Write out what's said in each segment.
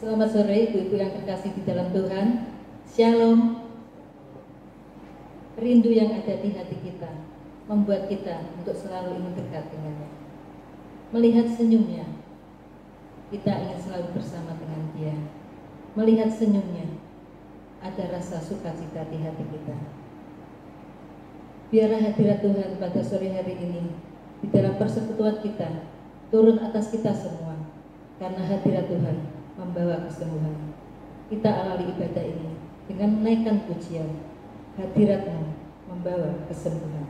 Selamat sore ibu-ibu yang terkasih di dalam Tuhan. Shalom. Rindu yang ada di hati kita membuat kita untuk selalu ingin dekat dengannya. Melihat senyumnya, kita ingin selalu bersama dengan dia. Melihat senyumnya, ada rasa sukacita di hati kita. Biarlah hadirat Tuhan pada sore hari ini di dalam persekutuan kita turun atas kita semua, karena hadirat Tuhan membawa kesembuhan. Kita awali ibadah ini dengan menaikkan pujian. Hadirat-Mu membawa kesembuhan.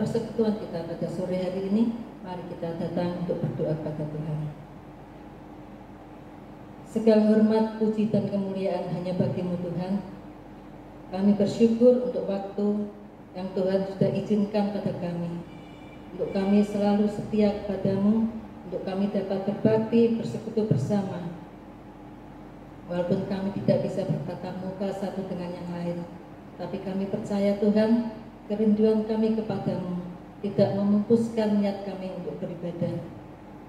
persekutuan kita pada sore hari ini, mari kita datang untuk berdoa kepada Tuhan. Segala hormat, puji, dan kemuliaan hanya bagi-Mu Tuhan. Kami bersyukur untuk waktu yang Tuhan sudah izinkan pada kami, untuk kami selalu setia kepada-Mu, untuk kami dapat berbakti, bersekutu bersama. Walaupun kami tidak bisa bertatap muka satu dengan yang lain, tapi kami percaya Tuhan, kerinduan kami kepada-Mu tidak memupuskan niat kami untuk beribadah,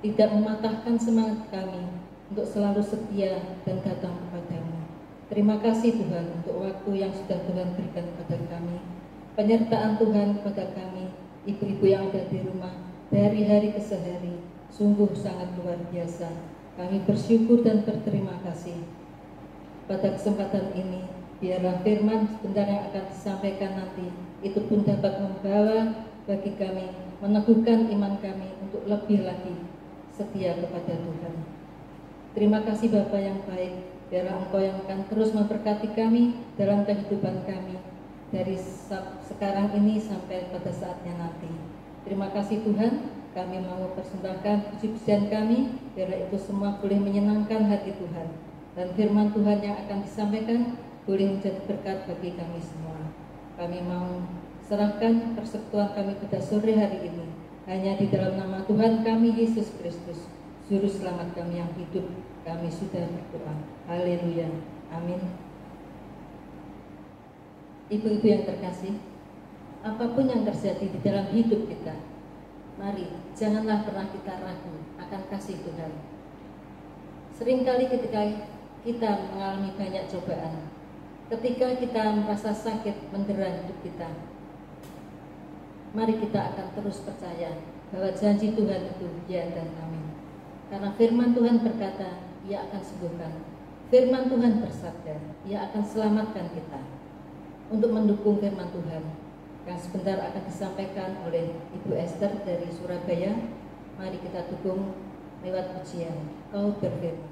tidak mematahkan semangat kami untuk selalu setia dan datang kepada-Mu. Terima kasih Tuhan untuk waktu yang sudah Tuhan berikan kepada kami, penyertaan Tuhan kepada kami, ibu-ibu yang ada di rumah, dari hari ke sehari, sungguh sangat luar biasa. Kami bersyukur dan berterima kasih. Pada kesempatan ini, biarlah firman sebentar yang akan disampaikan nanti, itu pun dapat membawa bagi kami, meneguhkan iman kami untuk lebih lagi setia kepada Tuhan. Terima kasih Bapa yang baik, biarlah Engkau yang akan terus memberkati kami dalam kehidupan kami, dari sekarang ini sampai pada saatnya nanti. Terima kasih Tuhan, kami mau persembahkan puji-pujian kami, biarlah itu semua boleh menyenangkan hati Tuhan, dan firman Tuhan yang akan disampaikan boleh menjadi berkat bagi kami semua. Kami mau serahkan persekutuan kami pada sore hari ini hanya di dalam nama Tuhan kami Yesus Kristus, Juru Selamat kami yang hidup. Kami sudah berdoa. Haleluya. Amin. Ibu-ibu yang terkasih, apapun yang terjadi di dalam hidup kita, mari janganlah pernah kita ragu akan kasih Tuhan. Seringkali ketika kita mengalami banyak cobaan, ketika kita merasa sakit mendera hidup kita, mari kita akan terus percaya bahwa janji Tuhan itu ya dan amin. Karena firman Tuhan berkata, Ia akan sembuhkan. Firman Tuhan bersabda, Ia akan selamatkan kita. Untuk mendukung firman Tuhan yang sebentar akan disampaikan oleh Ibu Esther dari Surabaya, mari kita dukung lewat pujian. Kau berfirman.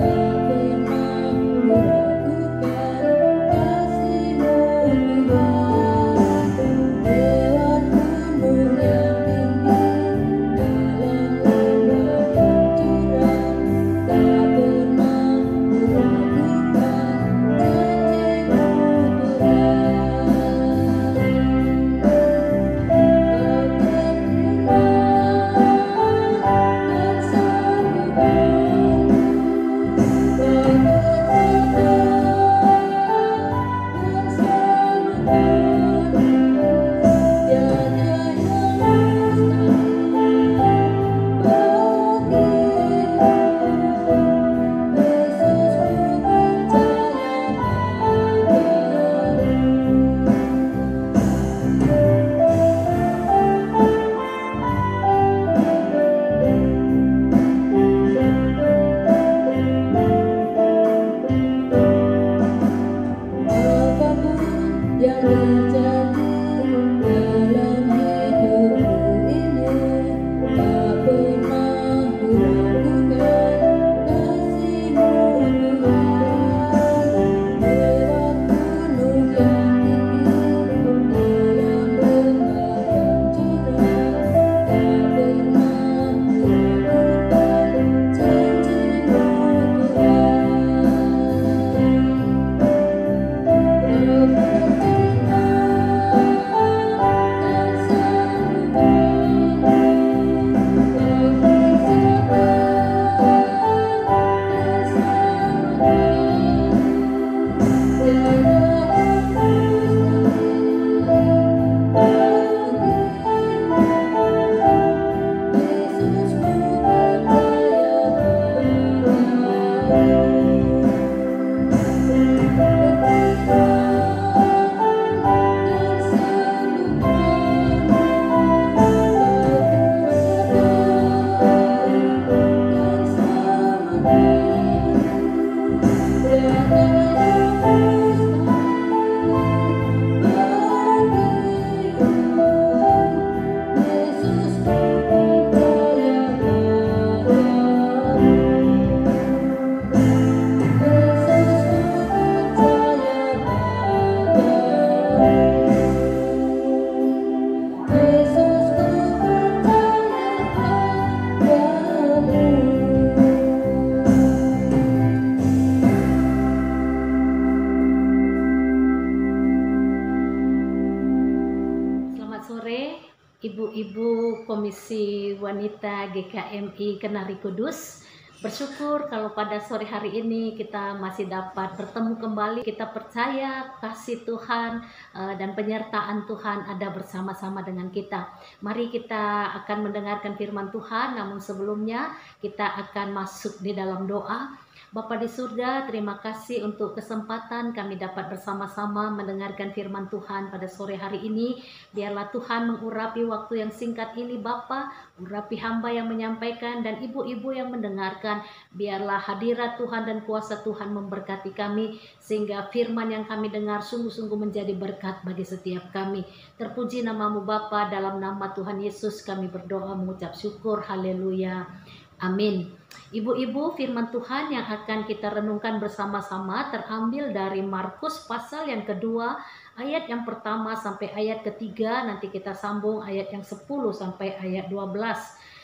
Tak pernah meragukan kasih-Mu. Ibu Komisi Wanita GKMI Kenari Kudus. Bersyukur kalau pada sore hari ini kita masih dapat bertemu kembali. Kita percaya kasih Tuhan dan penyertaan Tuhan ada bersama-sama dengan kita. Mari kita akan mendengarkan firman Tuhan, namun sebelumnya kita akan masuk di dalam doa. Bapa di surga, terima kasih untuk kesempatan kami dapat bersama-sama mendengarkan firman Tuhan pada sore hari ini. Biarlah Tuhan mengurapi waktu yang singkat ini Bapa, urapi hamba yang menyampaikan dan ibu-ibu yang mendengarkan. Biarlah hadirat Tuhan dan kuasa Tuhan memberkati kami, sehingga firman yang kami dengar sungguh-sungguh menjadi berkat bagi setiap kami. Terpuji namamu Bapa, dalam nama Tuhan Yesus kami berdoa mengucap syukur, haleluya, amin. Ibu-ibu, firman Tuhan yang akan kita renungkan bersama-sama terambil dari Markus pasal yang kedua, ayat yang pertama sampai ayat ketiga. Nanti kita sambung ayat yang 10 sampai ayat 12.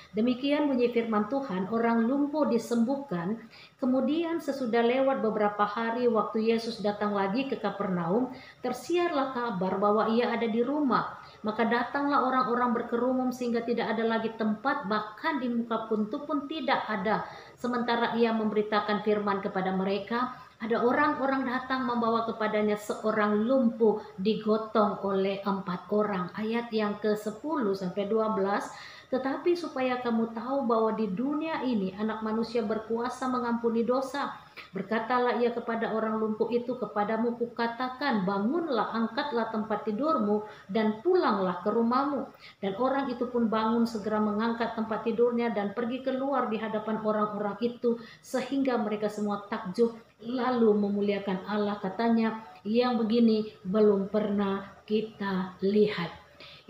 Demikian bunyi firman Tuhan, orang lumpuh disembuhkan. Kemudian sesudah lewat beberapa hari, waktu Yesus datang lagi ke Kapernaum, tersiarlah kabar bahwa ia ada di rumah. Maka datanglah orang-orang berkerumun sehingga tidak ada lagi tempat, bahkan di muka pintu pun tidak ada. Sementara ia memberitakan firman kepada mereka, ada orang-orang datang membawa kepadanya seorang lumpuh digotong oleh 4 orang. Ayat yang ke-10 sampai 12. Tetapi supaya kamu tahu bahwa di dunia ini anak manusia berkuasa mengampuni dosa. Berkatalah ia kepada orang lumpuh itu, kepadamu kukatakan, bangunlah, angkatlah tempat tidurmu dan pulanglah ke rumahmu. Dan orang itu pun bangun, segera mengangkat tempat tidurnya dan pergi keluar di hadapan orang-orang itu, sehingga mereka semua takjub lalu memuliakan Allah. Katanya, yang begini belum pernah kita lihat.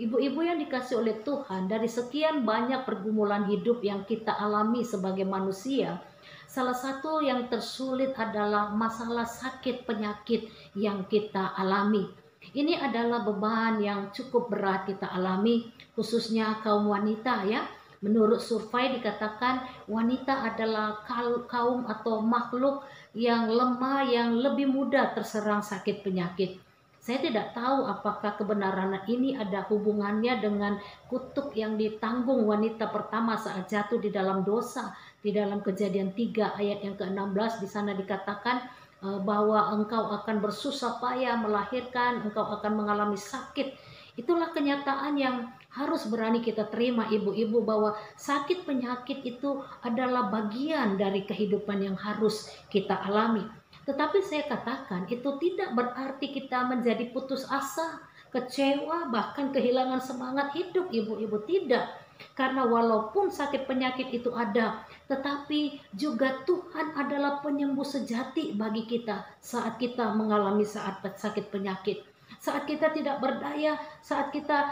Ibu-ibu yang dikasih oleh Tuhan, dari sekian banyak pergumulan hidup yang kita alami sebagai manusia, salah satu yang tersulit adalah masalah sakit penyakit yang kita alami. Ini adalah beban yang cukup berat kita alami, khususnya kaum wanita ya. Menurut survei dikatakan wanita adalah kaum atau makhluk yang lemah, yang lebih mudah terserang sakit penyakit. Saya tidak tahu apakah kebenaran ini ada hubungannya dengan kutuk yang ditanggung wanita pertama saat jatuh di dalam dosa. Di dalam Kejadian 3 ayat yang ke-16 di sana dikatakan bahwa engkau akan bersusah payah melahirkan, engkau akan mengalami sakit. Itulah kenyataan yang harus berani kita terima ibu-ibu, bahwa sakit penyakit itu adalah bagian dari kehidupan yang harus kita alami. Tetapi saya katakan itu tidak berarti kita menjadi putus asa, kecewa, bahkan kehilangan semangat hidup ibu-ibu. Tidak. Karena walaupun sakit penyakit itu ada, tetapi juga Tuhan adalah penyembuh sejati bagi kita saat kita mengalami saat sakit penyakit. Saat kita tidak berdaya, saat kita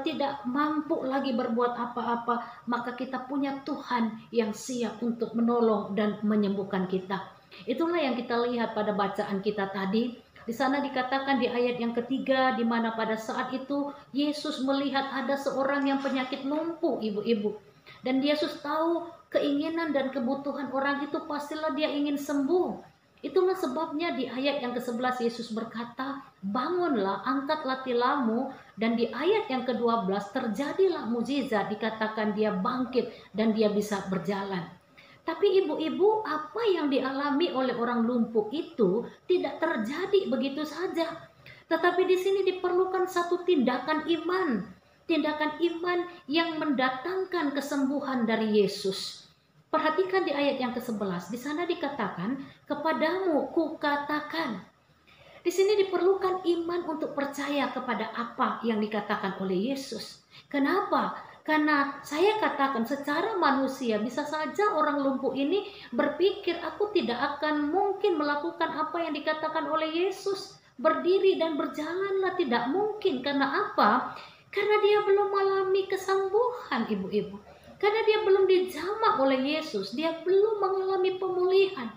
tidak mampu lagi berbuat apa-apa, maka kita punya Tuhan yang siap untuk menolong dan menyembuhkan kita. Itulah yang kita lihat pada bacaan kita tadi. Di sana dikatakan di ayat yang ketiga, di mana pada saat itu Yesus melihat ada seorang yang penyakit lumpuh ibu-ibu. Dan Yesus tahu keinginan dan kebutuhan orang itu, pastilah dia ingin sembuh. Itulah sebabnya di ayat yang ke-11 Yesus berkata, bangunlah, angkatlah tilammu. Dan di ayat yang ke-12 terjadilah mukjizat, dikatakan dia bangkit dan dia bisa berjalan. Tapi ibu-ibu, apa yang dialami oleh orang lumpuh itu tidak terjadi begitu saja. Tetapi di sini diperlukan satu tindakan iman. Tindakan iman yang mendatangkan kesembuhan dari Yesus. Perhatikan di ayat yang ke-11. Di sana dikatakan, kepadamu kukatakan. Di sini diperlukan iman untuk percaya kepada apa yang dikatakan oleh Yesus. Kenapa? Karena saya katakan secara manusia bisa saja orang lumpuh ini berpikir, aku tidak akan mungkin melakukan apa yang dikatakan oleh Yesus. Berdiri dan berjalanlah, tidak mungkin. Karena apa? Karena dia belum mengalami kesembuhan ibu-ibu. Karena dia belum dijamah oleh Yesus. Dia belum mengalami pemulihan.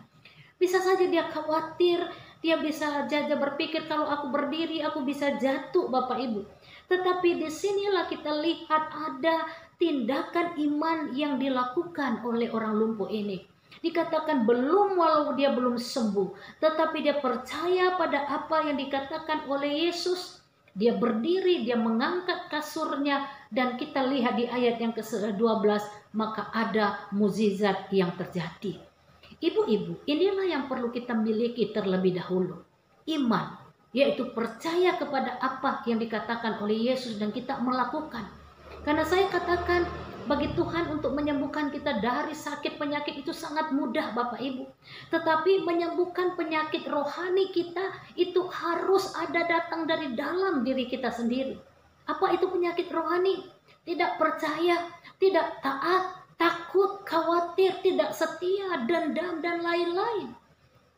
Bisa saja dia khawatir, dia bisa saja berpikir kalau aku berdiri aku bisa jatuh Bapak Ibu. Tetapi disinilah kita lihat ada tindakan iman yang dilakukan oleh orang lumpuh ini. Dikatakan belum, walau dia belum sembuh, tetapi dia percaya pada apa yang dikatakan oleh Yesus. Dia berdiri, dia mengangkat kasurnya, dan kita lihat di ayat yang ke-12, maka ada mukjizat yang terjadi. Ibu-ibu, inilah yang perlu kita miliki terlebih dahulu. Iman, yaitu percaya kepada apa yang dikatakan oleh Yesus dan kita melakukan. Karena saya katakan, bagi Tuhan untuk menyembuhkan kita dari sakit penyakit itu sangat mudah Bapak Ibu. Tetapi menyembuhkan penyakit rohani kita itu harus ada datang dari dalam diri kita sendiri. Apa itu penyakit rohani? Tidak percaya, tidak taat, takut, khawatir, tidak setia, dendam, dan lain-lain.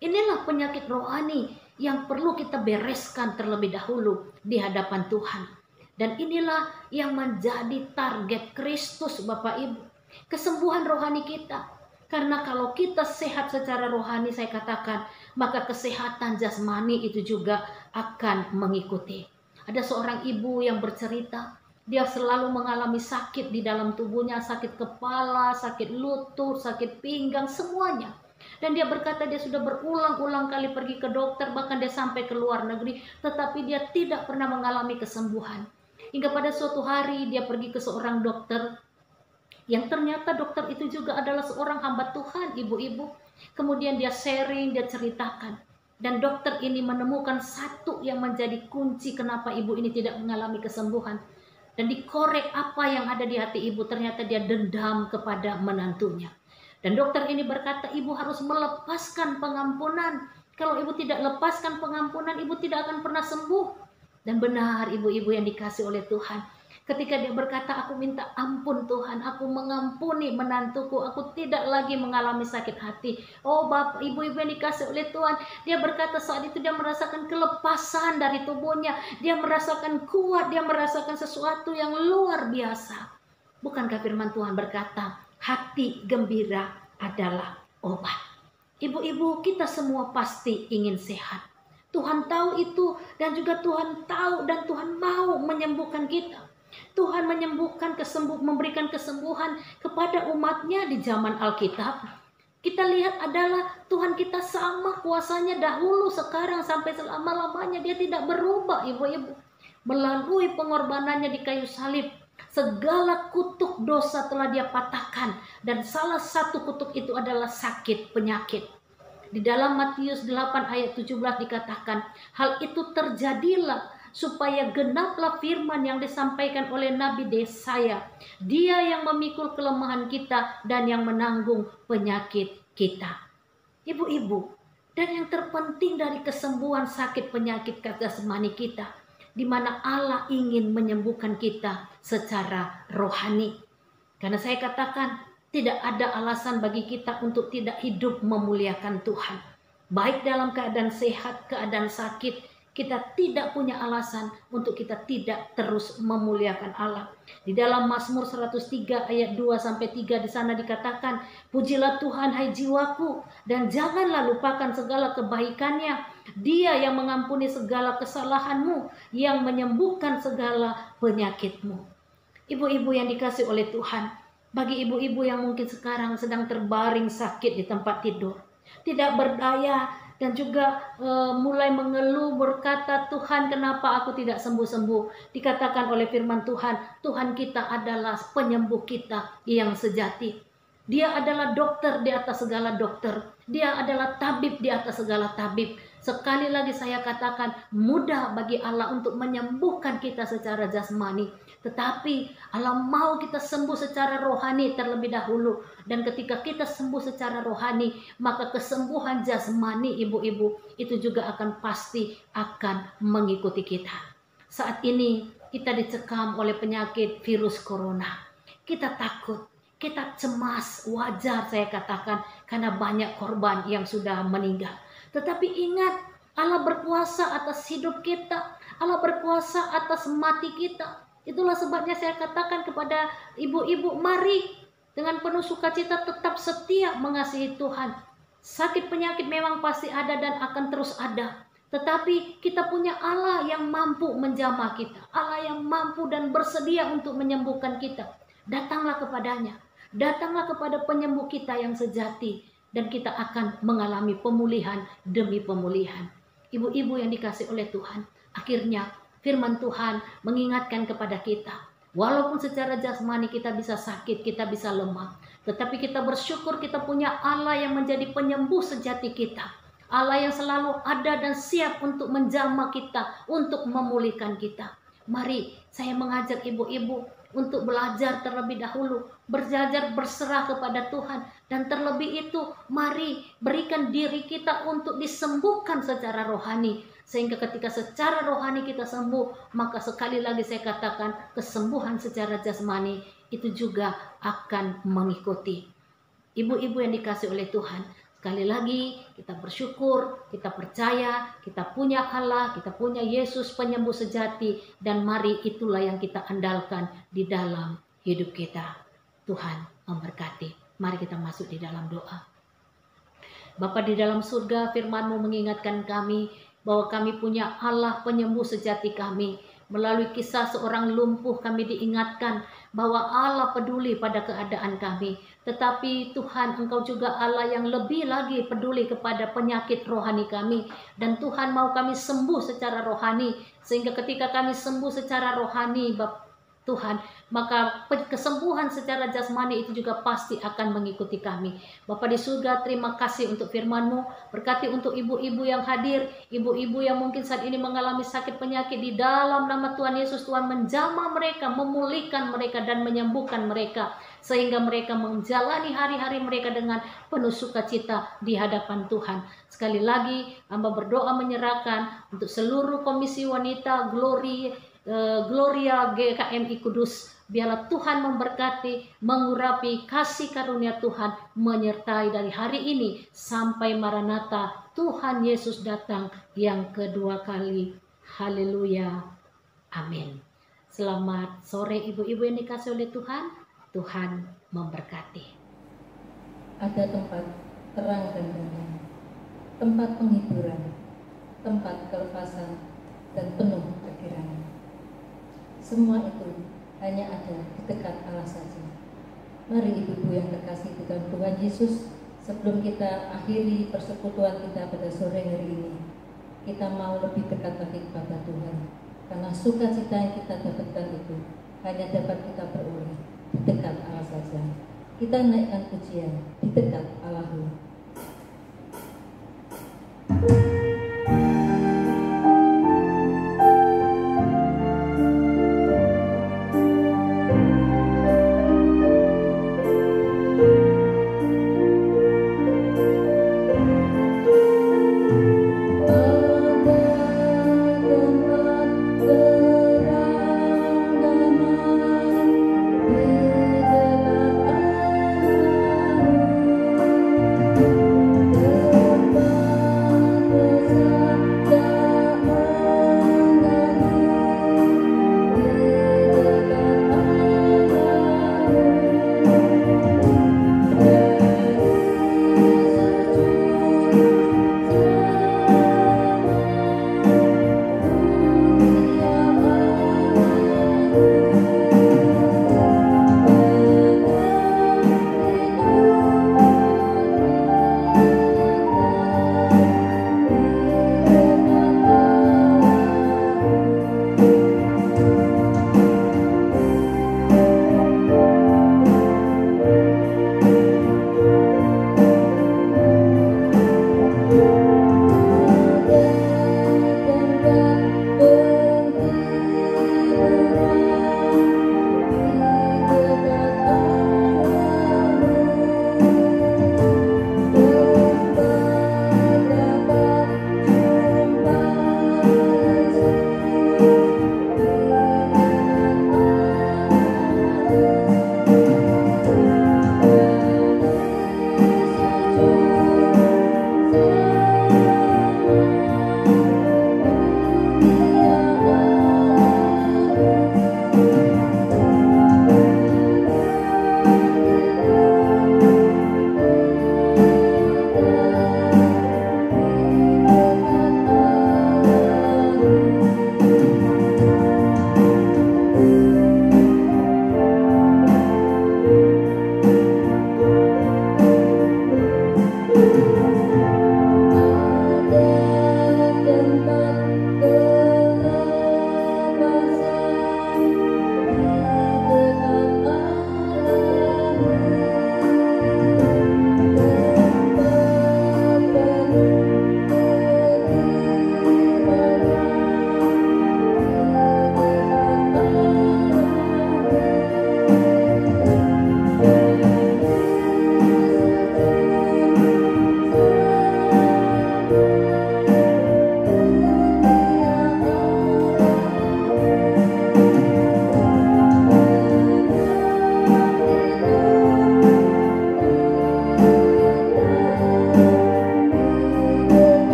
Inilah penyakit rohani yang perlu kita bereskan terlebih dahulu di hadapan Tuhan. Dan inilah yang menjadi target Kristus Bapak Ibu. Kesembuhan rohani kita. Karena kalau kita sehat secara rohani, saya katakan, maka kesehatan jasmani itu juga akan mengikuti. Ada seorang ibu yang bercerita, dia selalu mengalami sakit di dalam tubuhnya, sakit kepala, sakit lutut, sakit pinggang, semuanya. Dan dia berkata dia sudah berulang-ulang kali pergi ke dokter, bahkan dia sampai ke luar negeri, tetapi dia tidak pernah mengalami kesembuhan. Hingga pada suatu hari dia pergi ke seorang dokter, yang ternyata dokter itu juga adalah seorang hamba Tuhan, ibu-ibu. Kemudian dia sharing, dia ceritakan. Dan dokter ini menemukan satu yang menjadi kunci kenapa ibu ini tidak mengalami kesembuhan. Dan dikorek apa yang ada di hati ibu, ternyata dia dendam kepada menantunya. Dan dokter ini berkata, ibu harus melepaskan pengampunan. Kalau ibu tidak lepaskan pengampunan, ibu tidak akan pernah sembuh. Dan benar ibu-ibu yang dikasih oleh Tuhan, ketika dia berkata, aku minta ampun Tuhan, aku mengampuni menantuku, aku tidak lagi mengalami sakit hati. Oh Bapak, ibu-ibu yang dikasih oleh Tuhan, dia berkata saat itu dia merasakan kelepasan dari tubuhnya, dia merasakan kuat, dia merasakan sesuatu yang luar biasa. Bukankah firman Tuhan berkata, hati gembira adalah obat. Ibu-ibu, kita semua pasti ingin sehat. Tuhan tahu itu, dan juga Tuhan tahu dan Tuhan mau menyembuhkan kita. Tuhan menyembuhkan, memberikan kesembuhan kepada umatnya di zaman Alkitab. Kita lihat adalah Tuhan kita sama kuasanya dahulu, sekarang, sampai selama-lamanya. Dia tidak berubah ibu-ibu. Melalui pengorbanannya di kayu salib, segala kutuk dosa telah dia patahkan. Dan salah satu kutuk itu adalah sakit penyakit. Di dalam Matius 8 ayat 17 dikatakan, hal itu terjadilah supaya genaplah firman yang disampaikan oleh Nabi Yesaya. Dia yang memikul kelemahan kita dan yang menanggung penyakit kita. Ibu-ibu, dan yang terpenting dari kesembuhan sakit penyakit jasmani kita, di mana Allah ingin menyembuhkan kita secara rohani. Karena saya katakan, tidak ada alasan bagi kita untuk tidak hidup memuliakan Tuhan. Baik dalam keadaan sehat, keadaan sakit, kita tidak punya alasan untuk kita tidak terus memuliakan Allah. Di dalam Mazmur 103 ayat 2-3 di sana dikatakan, pujilah Tuhan hai jiwaku, dan janganlah lupakan segala kebaikannya. Dia yang mengampuni segala kesalahanmu, yang menyembuhkan segala penyakitmu. Ibu-ibu yang dikasih oleh Tuhan, bagi ibu-ibu yang mungkin sekarang sedang terbaring sakit di tempat tidur, tidak berdaya, dan juga mulai mengeluh berkata, Tuhan kenapa aku tidak sembuh-sembuh? Dikatakan oleh firman Tuhan, Tuhan kita adalah penyembuh kita yang sejati. Dia adalah dokter di atas segala dokter. Dia adalah tabib di atas segala tabib. Sekali lagi saya katakan, mudah bagi Allah untuk menyembuhkan kita secara jasmani. Tetapi Allah mau kita sembuh secara rohani terlebih dahulu. Dan ketika kita sembuh secara rohani, maka kesembuhan jasmani ibu-ibu itu juga akan pasti akan mengikuti kita. Saat ini kita dicekam oleh penyakit virus corona. Kita takut. Kita cemas, wajar saya katakan, karena banyak korban yang sudah meninggal. Tetapi ingat, Allah berkuasa atas hidup kita. Allah berkuasa atas mati kita. Itulah sebabnya saya katakan kepada ibu-ibu, mari dengan penuh sukacita tetap setia mengasihi Tuhan. Sakit penyakit memang pasti ada dan akan terus ada. Tetapi kita punya Allah yang mampu menjamah kita. Allah yang mampu dan bersedia untuk menyembuhkan kita. Datanglah kepadanya. Datanglah kepada penyembuh kita yang sejati, dan kita akan mengalami pemulihan demi pemulihan. Ibu-ibu yang dikasih oleh Tuhan, akhirnya Firman Tuhan mengingatkan kepada kita, walaupun secara jasmani kita bisa sakit, kita bisa lemah, tetapi kita bersyukur kita punya Allah yang menjadi penyembuh sejati kita. Allah yang selalu ada dan siap untuk menjamah kita, untuk memulihkan kita. Mari saya mengajak ibu-ibu untuk belajar terlebih dahulu, belajar berserah kepada Tuhan, dan terlebih itu mari berikan diri kita untuk disembuhkan secara rohani, sehingga ketika secara rohani kita sembuh, maka sekali lagi saya katakan kesembuhan secara jasmani itu juga akan mengikuti. Ibu-ibu yang dikasih oleh Tuhan, sekali lagi kita bersyukur, kita percaya, kita punya Allah, kita punya Yesus penyembuh sejati, dan mari itulah yang kita andalkan di dalam hidup kita. Tuhan memberkati. Mari kita masuk di dalam doa. Bapa di dalam surga, firman-Mu mengingatkan kami bahwa kami punya Allah penyembuh sejati kami. Melalui kisah seorang lumpuh kami diingatkan bahwa Allah peduli pada keadaan kami. Tetapi Tuhan, Engkau juga Allah yang lebih lagi peduli kepada penyakit rohani kami. Dan Tuhan mau kami sembuh secara rohani. Sehingga ketika kami sembuh secara rohani, Tuhan, maka kesembuhan secara jasmani itu juga pasti akan mengikuti kami. Bapa di surga, terima kasih untuk firman-Mu. Berkati untuk ibu-ibu yang hadir, ibu-ibu yang mungkin saat ini mengalami sakit penyakit, di dalam nama Tuhan Yesus, Tuhan menjamah mereka, memulihkan mereka dan menyembuhkan mereka, sehingga mereka menjalani hari-hari mereka dengan penuh sukacita di hadapan Tuhan. Sekali lagi, hamba berdoa menyerahkan untuk seluruh komisi wanita Gloria GKMI Kudus. Biarlah Tuhan memberkati, mengurapi, kasih karunia Tuhan menyertai dari hari ini sampai Maranatha Tuhan Yesus datang yang kedua kali. Haleluya. Amin. Selamat sore ibu-ibu yang dikasih oleh Tuhan. Tuhan memberkati. Ada tempat terang dan damai, tempat penghiburan, tempat kelepasan, dan penuh kekiraan. Semua itu hanya ada di dekat Allah saja. Mari ibu-ibu yang terkasih di dalam Tuhan Yesus, sebelum kita akhiri persekutuan kita pada sore hari ini, kita mau lebih dekat lagi kepada Tuhan. Karena sukacita yang kita dapatkan itu hanya dapat kita peroleh di dekat Allah saja. Kita naikkan pujian di dekat Allah.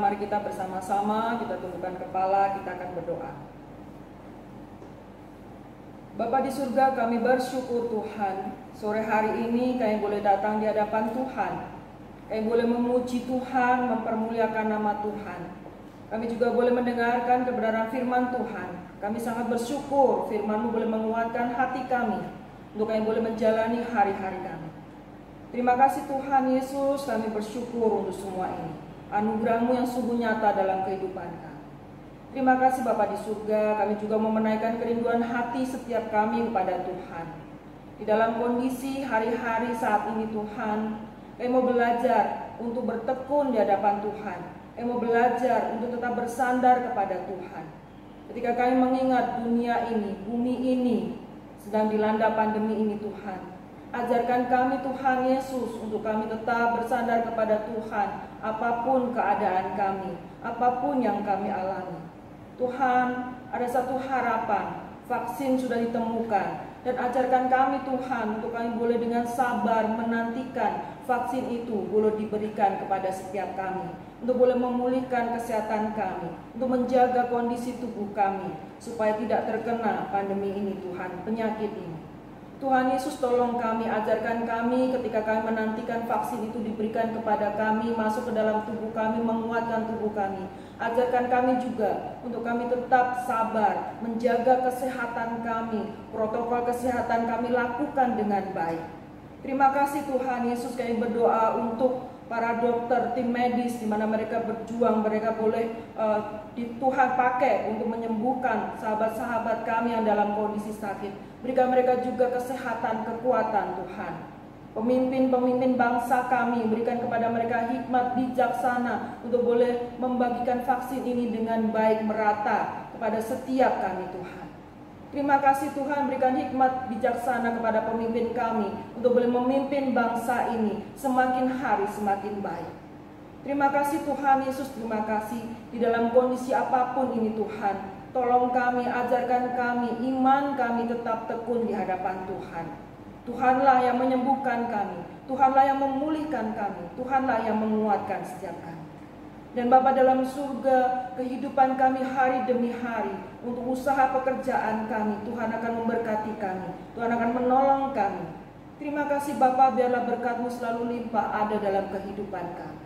mari kita bersama-sama, kita tundukkan kepala, kita akan berdoa. Bapa di surga, kami bersyukur Tuhan, sore hari ini kami boleh datang di hadapan Tuhan. Kami boleh memuji Tuhan, mempermuliakan nama Tuhan. Kami juga boleh mendengarkan kebenaran firman Tuhan. Kami sangat bersyukur firman-Mu boleh menguatkan hati kami, untuk kami boleh menjalani hari-hari kami. Terima kasih Tuhan Yesus, kami bersyukur untuk semua ini. Anugerah-Mu yang sungguh nyata dalam kehidupan kami. Terima kasih Bapa di surga, kami juga mau menaikkan kerinduan hati setiap kami kepada Tuhan. Di dalam kondisi hari-hari saat ini Tuhan, kami mau belajar untuk bertekun di hadapan Tuhan. Kami mau belajar untuk tetap bersandar kepada Tuhan. Ketika kami mengingat dunia ini, bumi ini sedang dilanda pandemi ini Tuhan, ajarkan kami Tuhan Yesus untuk kami tetap bersandar kepada Tuhan, apapun keadaan kami, apapun yang kami alami. Tuhan, ada satu harapan, vaksin sudah ditemukan, dan ajarkan kami Tuhan untuk kami boleh dengan sabar menantikan vaksin itu boleh diberikan kepada setiap kami, untuk boleh memulihkan kesehatan kami, untuk menjaga kondisi tubuh kami, supaya tidak terkena pandemi ini Tuhan, penyakit ini. Tuhan Yesus tolong kami, ajarkan kami ketika kami menantikan vaksin itu diberikan kepada kami, masuk ke dalam tubuh kami, menguatkan tubuh kami. Ajarkan kami juga untuk kami tetap sabar, menjaga kesehatan kami, protokol kesehatan kami lakukan dengan baik. Terima kasih Tuhan Yesus, kami berdoa untuk para dokter, tim medis, di mana mereka berjuang, mereka boleh Tuhan pakai untuk menyembuhkan sahabat-sahabat kami yang dalam kondisi sakit. Berikan mereka juga kesehatan, kekuatan Tuhan. Pemimpin-pemimpin bangsa kami, berikan kepada mereka hikmat bijaksana untuk boleh membagikan vaksin ini dengan baik merata kepada setiap kami Tuhan. Terima kasih Tuhan, berikan hikmat bijaksana kepada pemimpin kami untuk boleh memimpin bangsa ini semakin hari semakin baik. Terima kasih Tuhan Yesus, terima kasih di dalam kondisi apapun ini Tuhan. Tolong kami, ajarkan kami, iman kami tetap tekun di hadapan Tuhan. Tuhanlah yang menyembuhkan kami, Tuhanlah yang memulihkan kami, Tuhanlah yang menguatkan setiap kami. Dan Bapa dalam surga, kehidupan kami hari demi hari, untuk usaha pekerjaan kami, Tuhan akan memberkati kami, Tuhan akan menolong kami. Terima kasih Bapa, biarlah berkat-Mu selalu limpah ada dalam kehidupan kami.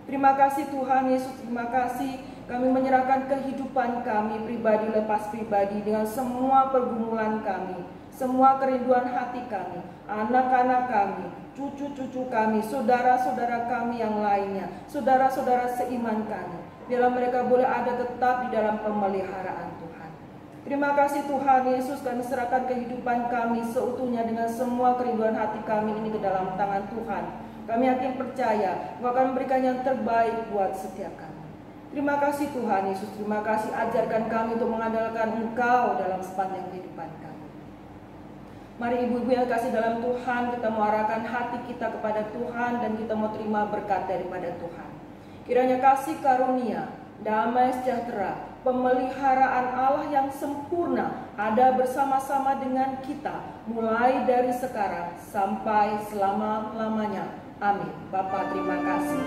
Terima kasih Tuhan Yesus, terima kasih kami menyerahkan kehidupan kami pribadi lepas pribadi dengan semua pergumulan kami, semua kerinduan hati kami, anak-anak kami, cucu-cucu kami, saudara-saudara kami yang lainnya, saudara-saudara seiman kami. Biarlah mereka boleh ada tetap di dalam pemeliharaan Tuhan. Terima kasih Tuhan Yesus, kami serahkan kehidupan kami seutuhnya dengan semua kerinduan hati kami ini ke dalam tangan Tuhan. Kami yakin percaya Engkau akan memberikan yang terbaik buat setiap kami. Terima kasih Tuhan Yesus, terima kasih, ajarkan kami untuk mengandalkan Engkau dalam sepanjang kehidupan kami. Mari ibu-ibu yang kasih dalam Tuhan, kita mau arahkan hati kita kepada Tuhan dan kita mau terima berkat daripada Tuhan. Kiranya kasih karunia, damai sejahtera, pemeliharaan Allah yang sempurna ada bersama-sama dengan kita, mulai dari sekarang sampai selama-lamanya. Amin. Bapa, terima kasih.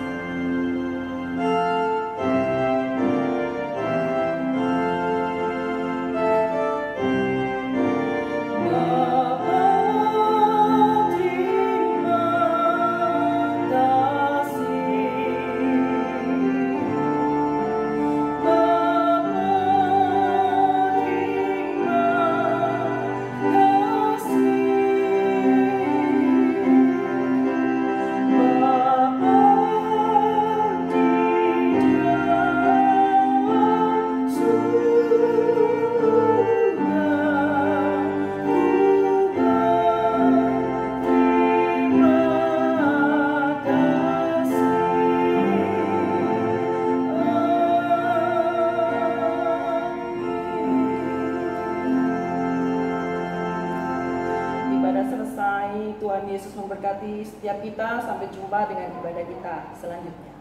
Tuhan Yesus memberkati setiap kita. Sampai jumpa dengan ibadah kita selanjutnya.